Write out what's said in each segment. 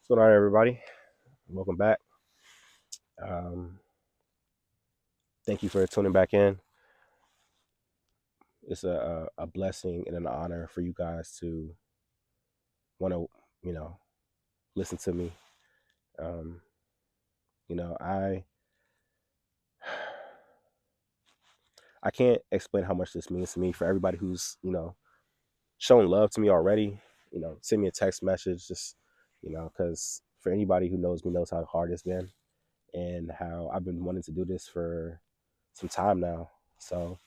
What's going on, everybody? Welcome back. Um, Thank you for tuning back in. It's a blessing and an honor for you guys to want to, you know, listen to me. Um, I I can't explain how much this means to me for everybody who's showing love to me already. Send me a text message, just because for anybody who knows me knows how hard it's been and how I've been wanting to do this for some time now. So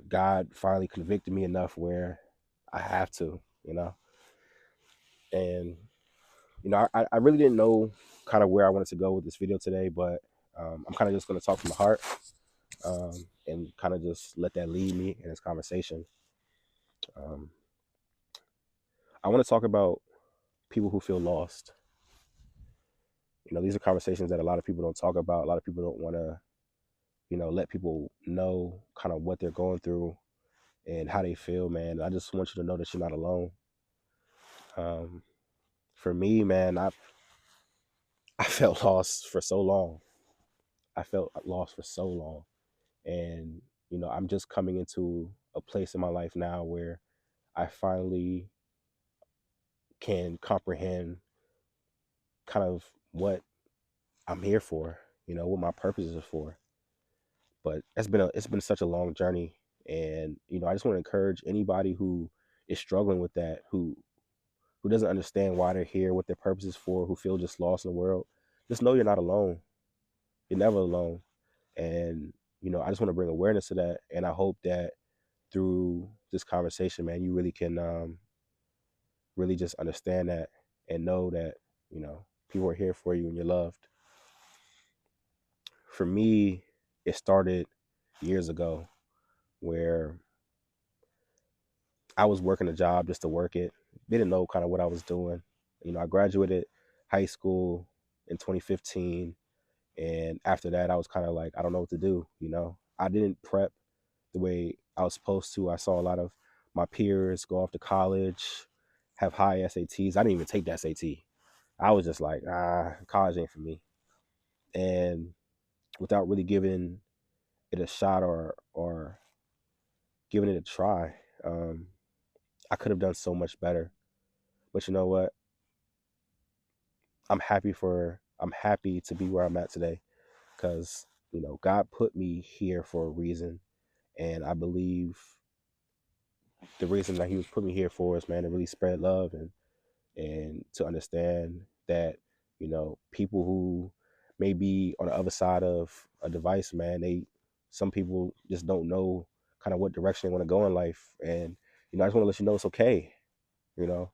God finally convicted me enough where I have to, and I really didn't know kind of where I wanted to go with this video today, but I'm kind of just going to talk from the heart and kind of just let that lead me in this conversation. Um, I want to talk about people who feel lost. These are conversations that a lot of people don't talk about. A lot of people don't want to, let people know kind of what they're going through and how they feel, man. I just want you to know that you're not alone. Um, for me, man, I felt lost for so long. I felt lost for so long. And, I'm just coming into a place in my life now where I finally can comprehend kind of what I'm here for, what my purpose is for. But it's been such a long journey. And, I just want to encourage anybody who is struggling with that, who doesn't understand why they're here, what their purpose is for, who feel just lost in the world. Just know you're not alone. You're never alone. And, I just want to bring awareness to that. And I hope that through this conversation, man, you really can really just understand that and know that, people are here for you and you're loved. For me, it started years ago where I was working a job just to work it. Didn't know kind of what I was doing. I graduated high school in 2015. And after that, I was kind of like, I don't know what to do. I didn't prep the way I was supposed to. I saw a lot of my peers go off to college, have high SATs. I didn't even take the SAT. I was just like, college ain't for me. And without really giving it a shot or giving it a try, um, I could have done so much better. But you know what? I'm happy to be where I'm at today because God put me here for a reason, and I believe the reason that He was putting me here for is, man, to really spread love and to understand that people who may be on the other side of a device, man, some people just don't know kind of what direction they want to go in life. And I just want to let you know it's okay. you know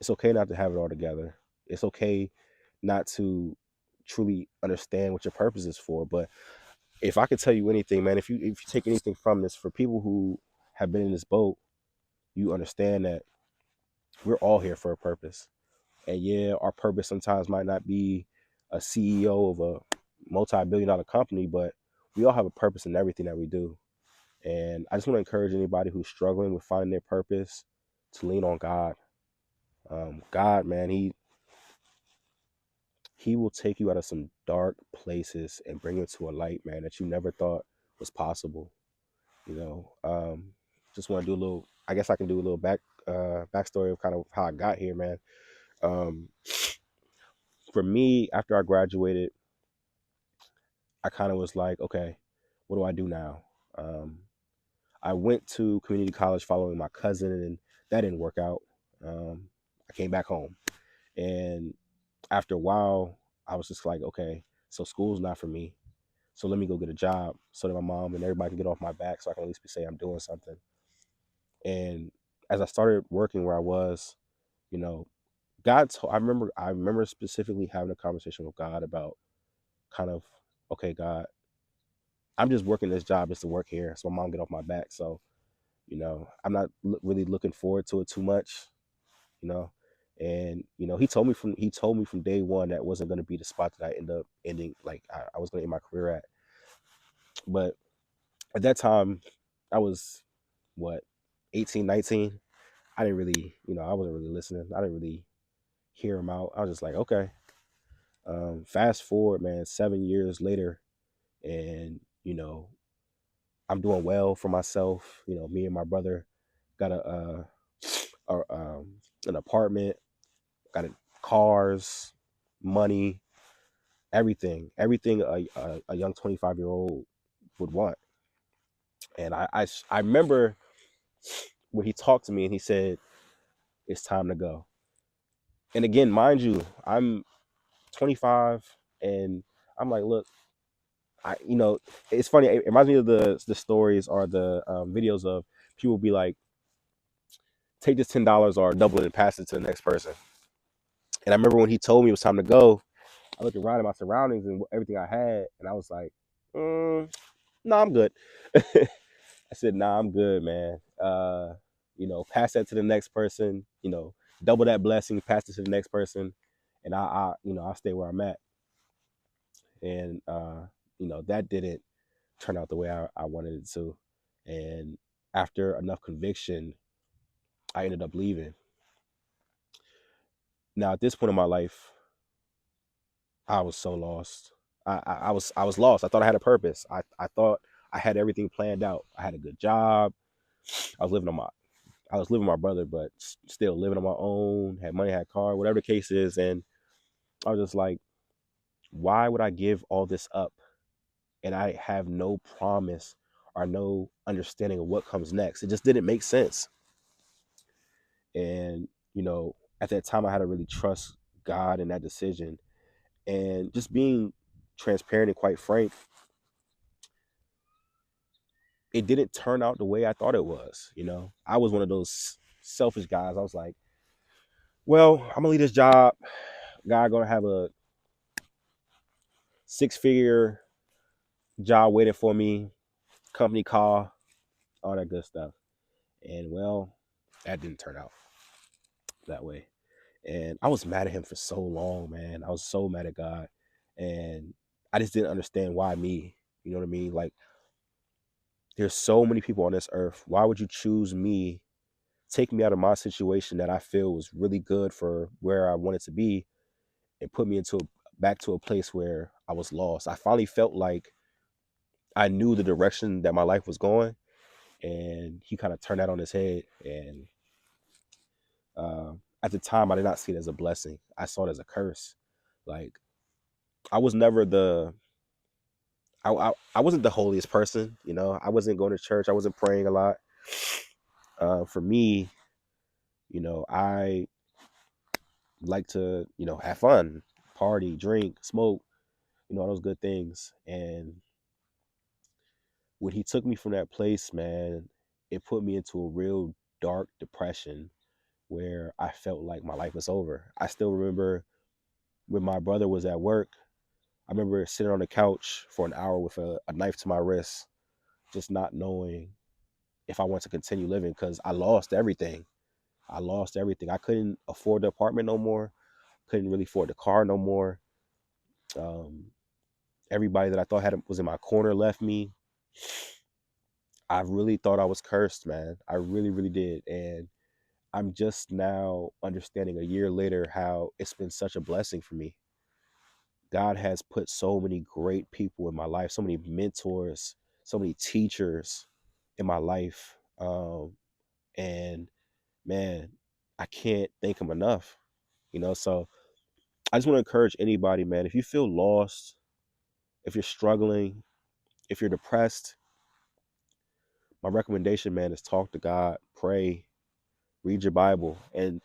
it's okay not to have it all together. It's okay not to truly understand what your purpose is for. But if I could tell you anything, man, if you take anything from this, for people who have been in this boat, you understand that we're all here for a purpose. And yeah, our purpose sometimes might not be a CEO of a multi-billion-dollar company, but we all have a purpose in everything that we do. And I just want to encourage anybody who's struggling with finding their purpose to lean on God. God, man, he will take you out of some dark places and bring you to a light, man, that you never thought was possible. You know, just want to do a little. I guess I can do a little backstory of kind of how I got here, man. Um, for me, after I graduated, I kind of was like, okay, what do I do now? Um, I went to community college following my cousin, and that didn't work out. I came back home, and after a while, I was just like, okay, so school's not for me. So let me go get a job so that my mom and everybody can get off my back, so I can at least say I'm doing something. And as I started working where I was, you know, I remember specifically having a conversation with God about kind of, okay, God, I'm just working this job just to work here so my mom get off my back. So, I'm not really looking forward to it too much, you know. And he told me from day one that wasn't going to be the spot that I end up ending. Like I was going to end my career at. But at that time, I was what 18, 19. I didn't really, I wasn't really listening. I didn't really hear him out. I was just like, okay. Fast forward, man, 7 years later, and I'm doing well for myself. Me and my brother got an apartment, got cars, money, everything a young 25-year-old would want. And I remember when he talked to me and he said, "It's time to go." And again, mind you, I'm 25, and I'm like, look, it's funny. It reminds me of the stories or the videos of people be like, take this $10 or double it and pass it to the next person. And I remember when he told me it was time to go, I looked around at my surroundings and everything I had, and I was like, "No, I'm good." I said, "Nah, I'm good, man. Pass that to the next person. Double that blessing, pass it to the next person, and I'll stay where I'm at." And that didn't turn out the way I wanted it to. And after enough conviction, I ended up leaving. Now, at this point in my life, I was so lost. I was lost. I thought I had a purpose. I thought I had everything planned out. I had a good job. I was living on my I was living with my brother, but still living on my own. Had money, had a car, whatever the case is. And I was just like, why would I give all this up? And I have no promise or no understanding of what comes next. It just didn't make sense. And at that time, I had to really trust God in that decision. And just being transparent and quite frank, it didn't turn out the way I thought it was. I was one of those selfish guys. I was like, well, I'm gonna leave this job. God gonna have a 6-figure job waiting for me, company car, all that good stuff. And well, that didn't turn out that way. And I was mad at him for so long, man. I was so mad at God. And I just didn't understand why me. You know what I mean? Like, there's so many people on this earth. Why would you choose me, take me out of my situation that I feel was really good for where I wanted to be, and put me back to a place where I was lost? I finally felt like I knew the direction that my life was going, and he kind of turned that on his head. And at the time, I did not see it as a blessing. I saw it as a curse. Like, I was never I wasn't the holiest person. I wasn't going to church. I wasn't praying a lot. For me, I like to, have fun, party, drink, smoke, all those good things. And when he took me from that place, man, it put me into a real dark depression where I felt like my life was over. I still remember when my brother was at work. I remember sitting on the couch for an hour with a knife to my wrist, just not knowing if I want to continue living because I lost everything. I lost everything. I couldn't afford the apartment no more. Couldn't really afford the car no more. Um, Everybody that I thought was in my corner left me. I really thought I was cursed, man. I really, really did. And I'm just now understanding a year later how it's been such a blessing for me. God has put so many great people in my life, so many mentors, so many teachers in my life. And man, I can't thank him enough. So I just want to encourage anybody, man, if you feel lost, if you're struggling, if you're depressed, my recommendation, man, is talk to God, pray, read your Bible. And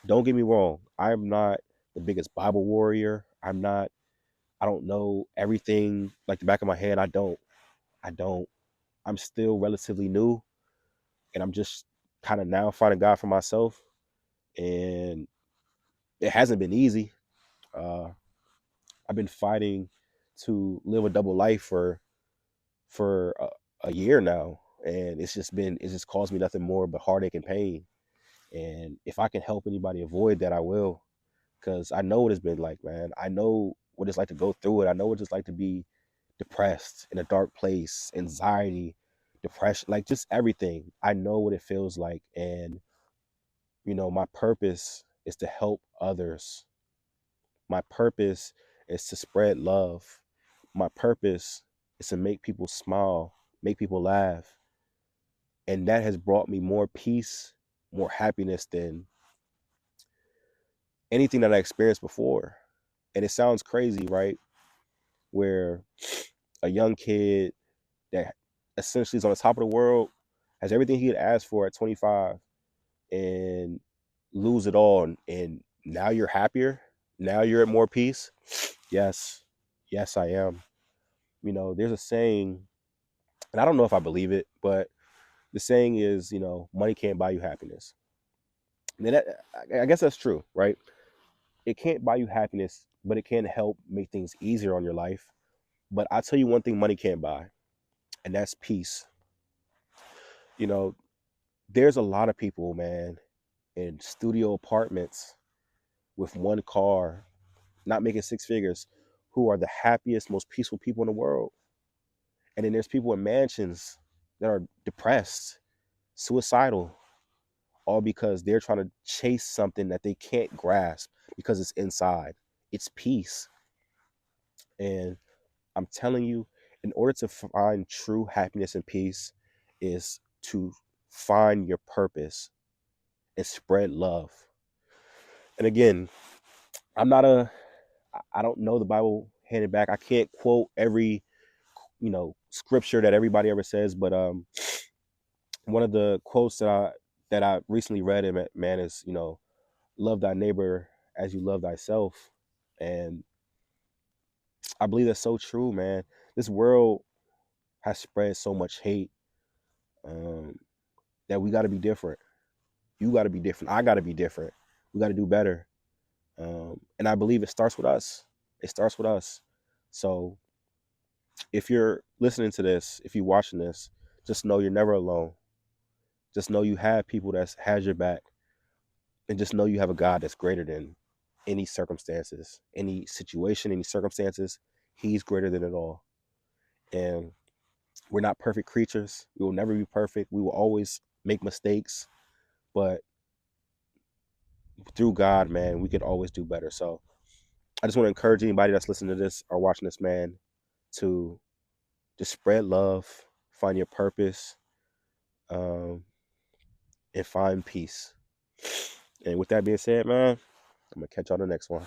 don't get me wrong, I'm not the biggest Bible warrior. I don't know everything like the back of my head. I don't. I'm still relatively new, and I'm just kind of now finding God for myself. And it hasn't been easy. Uh, I've been fighting to live a double life for a year now, and it's just caused me nothing more but heartache and pain. And if I can help anybody avoid that, I will, because I know what it's been like, man. I know what it's like to go through it. I know what it's like to be depressed in a dark place, anxiety, depression, like just everything. I know what it feels like. And my purpose is to help others. My purpose is to spread love. My purpose is to make people smile, make people laugh. And that has brought me more peace, more happiness than anything that I experienced before. And it sounds crazy, right? Where a young kid that essentially is on the top of the world has everything he could ask for at 25 and lose it all. And now you're happier. Now you're at more peace. Yes. Yes, I am. There's a saying, and I don't know if I believe it, but the saying is, money can't buy you happiness. And I guess that's true, right? It can't buy you happiness, but it can help make things easier on your life. But I'll tell you one thing money can't buy, and that's peace. You know, there's a lot of people, man, in studio apartments with one car, not making six figures, who are the happiest, most peaceful people in the world. And then there's people in mansions that are depressed, suicidal, all because they're trying to chase something that they can't grasp because it's inside. It's peace. And I'm telling you, in order to find true happiness and peace, is to find your purpose and spread love. And again, I'm not a, I don't know the Bible handed back. I can't quote every, scripture that everybody ever says, but one of the quotes that I recently read, and man, is love thy neighbor as you love thyself. And I believe that's so true, man. This world has spread so much hate, um, that we got to be different. You got to be different. I got to be different. We got to do better. And I believe it starts with us. It starts with us. So if you're listening to this, if you're watching this, just know you're never alone. Just know you have people that has your back, and just know you have a God that's greater than any circumstances, any situation, any circumstances. He's greater than it all. And we're not perfect creatures. We will never be perfect. We will always make mistakes, but through God, man, we could always do better. So I just want to encourage anybody that's listening to this or watching this, man, to just spread love, find your purpose, um, and find peace. And with that being said, man, I'm gonna catch you on the next one.